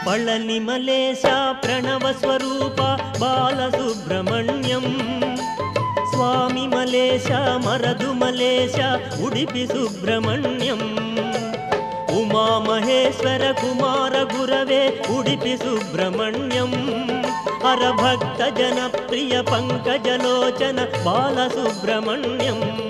पळनि मलेश प्रणव स्वरूप बालसुब्रह्मण्यं स्वामी मलेश मरदु मलेश उडुपि सुब्रह्मण्यं उमा महेश्वर कुमार गुरवे उडुपि सुब्रह्मण्यं हर भक्त जनप्रिय पंकजलोचन बालसुब्रह्मण्यं